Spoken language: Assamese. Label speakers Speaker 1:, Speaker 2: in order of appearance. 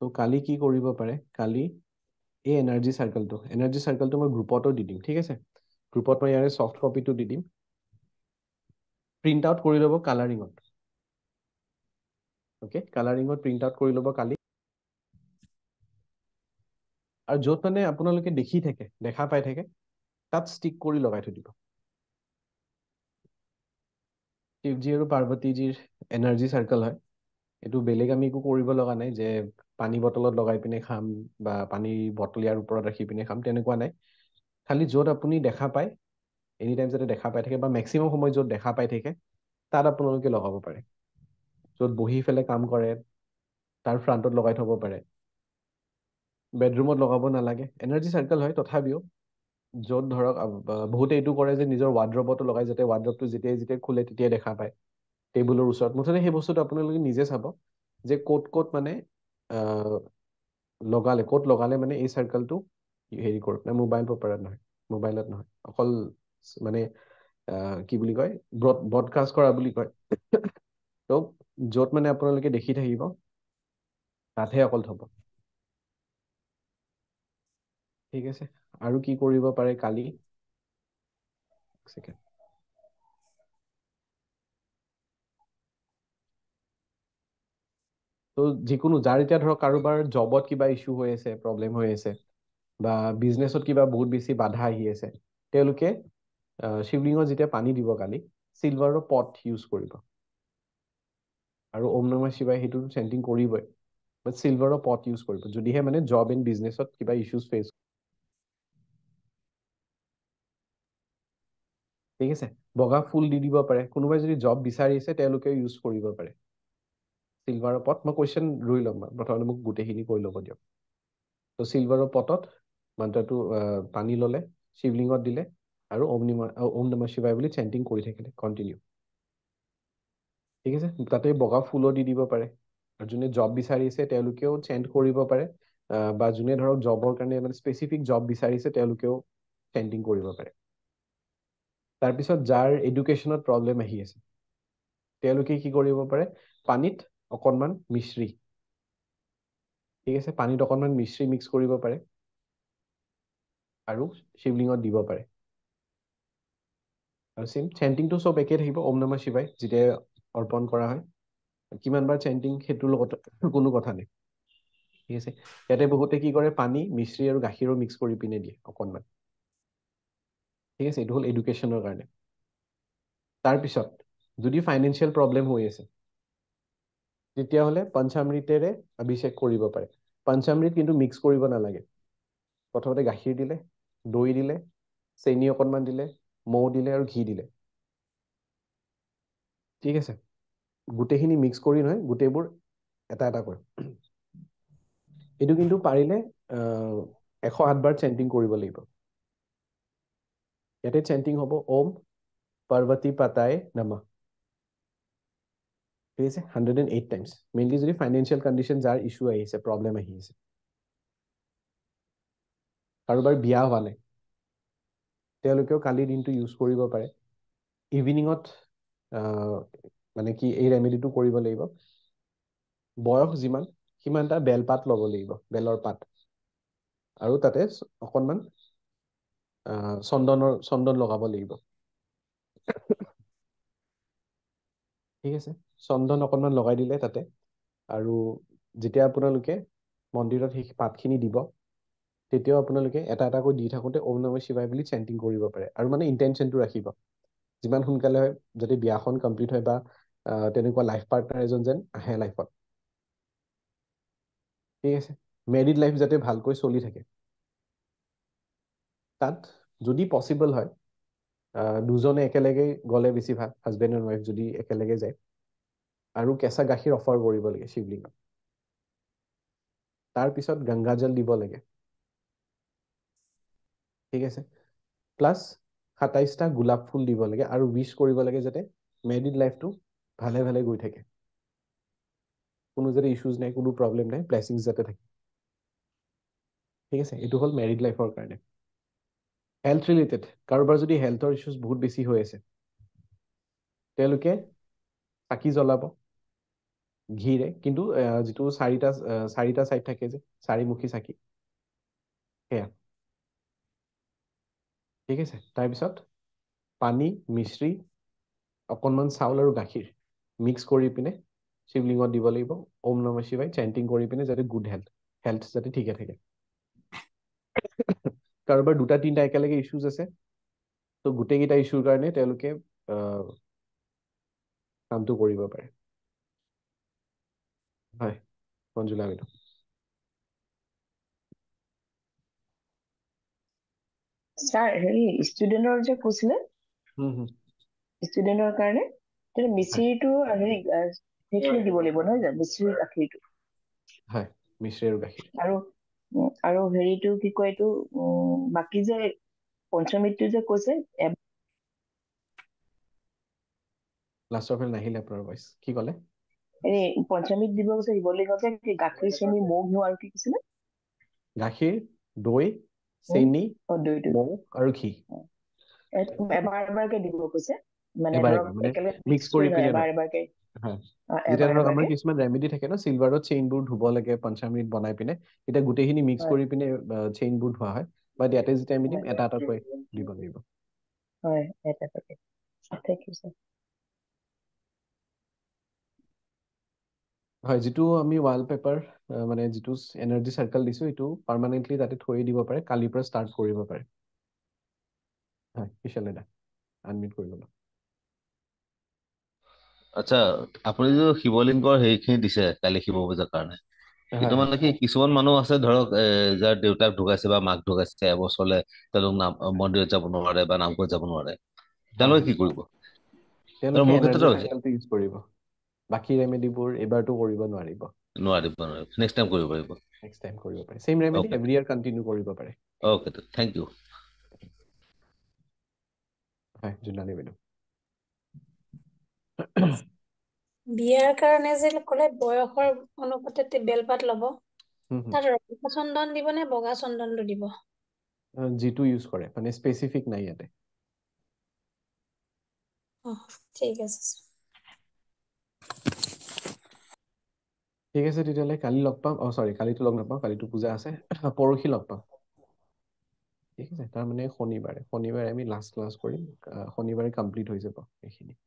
Speaker 1: তো কালি কি কৰিব পাৰে কালি এই এনাৰ্জি চাৰ্কেলটো মই গ্ৰুপতো দি দিম ঠিক আছে গ্ৰুপত মই ইয়াৰে সফট কপিটো দি দিম প্ৰিন্ট আউট কৰি ল'ব কালাৰিঙত ওকে কালাৰিঙত প্ৰিন্ট আউট কৰি ল'ব কালি আৰু য'ত মানে আপোনালোকে দেখা পাই থাকে তাত ষ্টিক কৰি লগাই থৈ দিব শিৱজী আৰু পাৰ্বতীজীৰ এনাৰ্জি চাৰ্কেল হয় এইটো বেলেগ আমি একো কৰিব লগা নাই যে পানী বটলত লগাই পিনে খাম বা পানী বটল ইয়াৰ ওপৰত ৰাখি পিনে খাম তেনেকুৱা নাই খালি য'ত আপুনি দেখা পায় এনি টাইম যাতে দেখা পাই থাকে বা মেক্সিমাম সময় য'ত দেখা পাই থাকে তাত আপোনালোকে লগাব পাৰে য'ত বহি পেলাই কাম কৰে তাৰ ফ্ৰণ্টত লগাই থব পাৰে বেডৰুমত লগাব নালাগে এনাৰ্জি চাৰ্কেল হয় তথাপিও য'ত ধৰক বহুতে এইটো কৰে যে নিজৰ ৱাৰ্ড্ৰবতো লগাই যাতে ৱাৰ্ড্ৰবটো যেতিয়াই খোলে তেতিয়াই দেখা পায় টেবুলৰ ওচৰত মুঠতে সেই বস্তুটো আপোনালোকে নিজে চাব যে ক'ত মানে আহ ক'ত লগালে মানে এই চাৰ্কেলটো হেৰি কৰক না মোবাইলত নহয় অকল মানে কি বুলি কয় ব্ৰডকাষ্ট কৰা বুলি কয় তো য'ত মানে আপোনালোকে দেখি থাকিব তাতহে অকল থব ঠিক আছে আৰু কি কৰিব পাৰে কালি ছেকেণ্ড তো যিকোনো যাৰ এতিয়া ধৰক কাৰোবাৰ জবত কিবা ইছ্যু হৈ আছে প্ৰব্লেম হৈ আছে বা বিজনেছত কিবা বহুত বেছি বাধা আহি আছে তেওঁলোকে শিৱলিঙত যেতিয়া পানী দিব কালি চিলভাৰৰ পট ইউজ কৰিব আৰু ওম নমঃ শিৱায় সেইটো চেণ্টিং কৰিবই বাট চিলভাৰৰ পট ইউজ কৰিব যদিহে মানে জব এণ্ড বিজনেছত কিবা ইছ্যুজ ফেচ ঠিক আছে বগা ফুল দি দিব পাৰে কোনোবাই যদি জব বিচাৰি আছে তেওঁলোকেও ইউজ কৰিব পাৰে চিলভাৰৰ পট মই কুৱেশ্যন ৰুই ল'ম প্ৰথমতে মোক গোটেইখিনি কৈ ল'ব দিয়ক তো চিলভাৰৰ পটত মন্ত্ৰটো পানী ল'লে শিৱলিংগত দিলে আৰু ওম নমঃ শিৱায় বুলি চেণ্টিং কৰি থাকিলে কণ্টিনিউ ঠিক আছে তাতে বগা ফুলো দি দিব পাৰে আৰু যোনে জব বিচাৰি আছে তেওঁলোকেও চেণ্ট কৰিব পাৰে বা যোনে ধৰক জবৰ কাৰণে মানে স্পেচিফিক জব বিচাৰিছে তেওঁলোকেও চেণ্টিং কৰিব পাৰে তাৰপিছত যাৰ এডুকেশ্যনত প্ৰব্লেম আহি আছে তেওঁলোকে কি কৰিব পাৰে পানীত অকণমান মিশ্ৰি ঠিক আছে পানীত অকণমান মিশ্ৰি মিক্স কৰিব পাৰে আৰু শিৱলিংগত দিব পাৰে আৰু চেণ্টিংটো চব একে থাকিব ওম নমঃ শিৱায় যেতিয়া অৰ্পণ কৰা হয় কিমান বাৰ চেণ্টিং সেইটোৰ লগত কোনো কথা নাই ঠিক আছে ইয়াতে বহুতে কি কৰে পানী মিশ্ৰি আৰু গাখীৰো মিক্স কৰি পিনে দিয়ে অকণমান ঠিক আছে এইটো হ'ল এডুকেশ্যনৰ কাৰণে তাৰপিছত যদি ফাইনেন্সিয়েল প্ৰব্লেম হৈ আছে তেতিয়াহ'লে পঞ্চামৃতেৰে অভিষেক কৰিব পাৰে পঞ্চামৃত কিন্তু মিক্স কৰিব নালাগে প্ৰথমতে গাখীৰ দিলে দৈ দিলে চেনি অকণমান দিলে মৌ দিলে আৰু ঘি দিলে ঠিক আছে গোটেইখিনি মিক্স কৰি নহয় গোটেইবোৰ এটা কৰে এইটো কিন্তু পাৰিলে 108 বাৰ চেণ্টিং কৰিব লাগিব ইয়াতে চেণ্টিং হ'ব ওম পাৰ্বতী পাতাই নমঃ ঠিক আছে 108 টাইমছ মেইনলি যদি ফাইনেন্সিয়েল কণ্ডিশ্যন যাৰ ইছ্যু আহিছে প্ৰব্লেম আহি আছে কাৰোবাৰ বিয়া হোৱা নাই তেওঁলোকেও কালি দিনটো ইউজ কৰিব পাৰে ইভিনিঙত মানে কি এই ৰেমেডিটো কৰিব লাগিব বয়স যিমান সিমানটা বেলপাত ল'ব লাগিব বেলৰ পাত আৰু তাতে অকণমান চন্দন লগাব লাগিব ঠিক আছে চন্দন অকণমান লগাই দিলে তাতে আৰু যেতিয়া আপোনালোকে মন্দিৰত সেই পাতখিনি দিব তেতিয়াও আপোনালোকে এটা এটাকৈ দি থাকোঁতে ওম নমঃ শিৱায় বুলি চেণ্টিং কৰিব পাৰে আৰু মানে ইণ্টেনশ্যনটো ৰাখিব যিমান সোনকালে হয় যদি বিয়াখন কমপ্লিট হয় বা তেনেকুৱা লাইফ পাৰ্টনাৰ এজন যেন আহে লাইফত ঠিক আছে মেৰিড লাইফ যাতে ভালকৈ চলি থাকে তাত যদি পচিবল হয় দুজনে একেলগে গ'লে বেছি ভাল হাজবেণ্ড এণ্ড ৱাইফ যদি একেলগে যায় আৰু কেঁচা গাখীৰ অফাৰ কৰিব লাগে শিৱলিংগত তাৰপিছত গংগাজল দিব লাগে ঠিক আছে প্লাছ 27টা গোলাপ ফুল দিব লাগে আৰু উইচ কৰিব লাগে যাতে মেৰিড লাইফটো ভালে ভালে গৈ থাকে কোনো যাতে ইছ্যুজ নাই কোনো প্ৰব্লেম নাই ব্লেছিংছ যাতে থাকে ঠিক আছে এইটো হ'ল মেৰিড লাইফৰ কাৰণে হেল্থ ৰিলেটেড কাৰোবাৰ যদি হেল্থৰ ইছ্যুজ বহুত বেছি হৈ আছে তেওঁলোকে চাকি জ্বলাব ঘিৰে, কিন্তু যিটো চাৰিটা চাইড থাকে যে, চাৰিমুখী চাকি, সেয়া। ঠিক আছে, তাৰপিছত পানী, মিশ্ৰি, অকণমান চাউল আৰু গাখীৰ মিক্স কৰি পিনে শিৱলিংগত দিব লাগিব। ওম নমঃ শিৱায় চেণ্টিং কৰি পিনে, যাতে গুড হেল্থ যাতে ঠিকে থাকে। কাৰোবাৰ দুটা তিনিটা একেলগে ইছ্যুজ আছে, ত' গোটেইকেইটা ইছ্যুৰ কাৰণে তেওঁলোকে কামটো কৰিব পাৰে। হয়, মঞ্জুলা বাইদেউ।
Speaker 2: ছাৰ হেৰি ষ্টুডেণ্টৰ যে কৈছিলে,
Speaker 1: হুম।
Speaker 2: ষ্টুডেণ্টৰ কাৰণে
Speaker 1: হয়
Speaker 2: মিচিৰিটো হেৰি সেইখিনি দিব লাগিব নহয় জানো, মিচিৰি গাখীৰটো?
Speaker 1: হয়, মিশ্ৰি আৰু গাখীৰ।
Speaker 2: আৰু হেৰিটো কি কয় এইটো, বাকী যে পঞ্চমৃত্যু যে কৈছে,
Speaker 1: লাষ্টৰ ফালে নাহিলে আপোনাৰ ভইচ, কি ক'লে?
Speaker 2: এই পঞ্চমৃত দিব কৈছে শিৱলিংগত যে, কি গাখীৰ, চেনি, মৌ, ঘিউ আৰু কি কৈছিলে?
Speaker 1: গাখীৰ, দৈ,
Speaker 2: উম,
Speaker 1: চেনি,
Speaker 2: দৈটো
Speaker 1: মৌ আৰু ঘি।
Speaker 2: এবাৰ এবাৰকে দিব কৈছে, মানে
Speaker 1: এবাৰ এবাৰ
Speaker 2: ধৰক
Speaker 1: মানে
Speaker 2: একেলগে
Speaker 1: মিক্স
Speaker 2: মিক্স কৰি নহয়,
Speaker 1: পিনে
Speaker 2: এবাৰ এবাৰকে।
Speaker 1: হয়, যেতিয়া
Speaker 2: এবাৰ
Speaker 1: ধৰক আমাৰ
Speaker 2: এবাৰকে।
Speaker 1: কিছুমান ৰেমেডি থাকে ন, চিলভাৰত চেইনবোৰ ধুব লাগে পঞ্চামৃত বনাই পিনে, তেতিয়া গোটেইখিনি মিক্স
Speaker 2: হয়
Speaker 1: কৰি পিনে চেইনবোৰ ধোৱা হয়। বাট ইয়াতে যেতিয়া আমি দিম,
Speaker 2: হয়
Speaker 1: এটা এটাকৈ দিব লাগিব।
Speaker 2: হয়, এটা এটাকে। Thank you sir.
Speaker 1: হয়, যিটো আমি ৱালপেপাৰ মানে যিটো এনাৰ্জি চাৰ্কেল দিছো, সেইটো পাৰ্মানেণ্টলি তাতে থৈ দিব পাৰে, কালিৰ পৰা ষ্টাৰ্ট কৰিব পাৰে। হয়, বিশাল দা আনমিউট কৰিব লওক।
Speaker 3: আচ্ছা, আপুনি যে শিৱলিংগৰ হেৰিখিনি দিছে কালি শিৱ পূজাৰ কাৰণে,
Speaker 1: হয়
Speaker 3: কিন্তু
Speaker 1: হয়
Speaker 3: মানে কি কিছুমান মানুহ আছে ধৰক যাৰ দেউতাক ঢুকাইছে বা মাক ঢুকাইছে, এবছৰলে তেওঁলোক মন্দিৰত যাব নোৱাৰে বা নামঘৰত যাব নোৱাৰে,
Speaker 1: হয়
Speaker 3: তেওঁলোকে
Speaker 1: হয়
Speaker 3: কি কৰিব? আৰু
Speaker 1: তেওঁলোকে
Speaker 3: মোৰ
Speaker 1: এনাৰ্জি
Speaker 3: ক্ষেত্ৰতে হৈছে,
Speaker 1: চাৰ্কেলটো ইউজ কৰিব। বাকী ৰেমেডিবোৰ এইবাৰটো কৰিব নোৱাৰিব।
Speaker 3: নোৱাৰিব নেক্সট টাইম কৰিব পাৰিব।
Speaker 1: নেক্সট টাইম কৰিব পাৰে, same remedy
Speaker 3: okay,
Speaker 1: every year continue কৰিব পাৰে।
Speaker 3: Okay, thank you.
Speaker 1: হয়, জোনালী বাইদেউ।
Speaker 4: বিয়াৰ কাৰণে যে ক'লে বয়সৰ অনুপাতে বেলপাত ল'ব,
Speaker 1: হুম, হুম।
Speaker 4: তাত ৰঙা চন্দন দিব নে বগা চন্দনটো দিব?
Speaker 1: যিটো ইউজ কৰে, মানে স্পেচিফিক নাই ইয়াতে।
Speaker 4: ঠিক আছে।
Speaker 1: ঠিক আছে, তেতিয়াহ'লে কালি লগ পাম। চৰি, কালিতো লগ নাপাওঁ, কালিতো পূজা আছে, পৰহি লগ পাম। ঠিক আছে, তাৰমানে শনিবাৰে আমি লাষ্ট ক্লাছ কৰিম। শনিবাৰে কমপ্লিট হৈ যাব এইখিনি।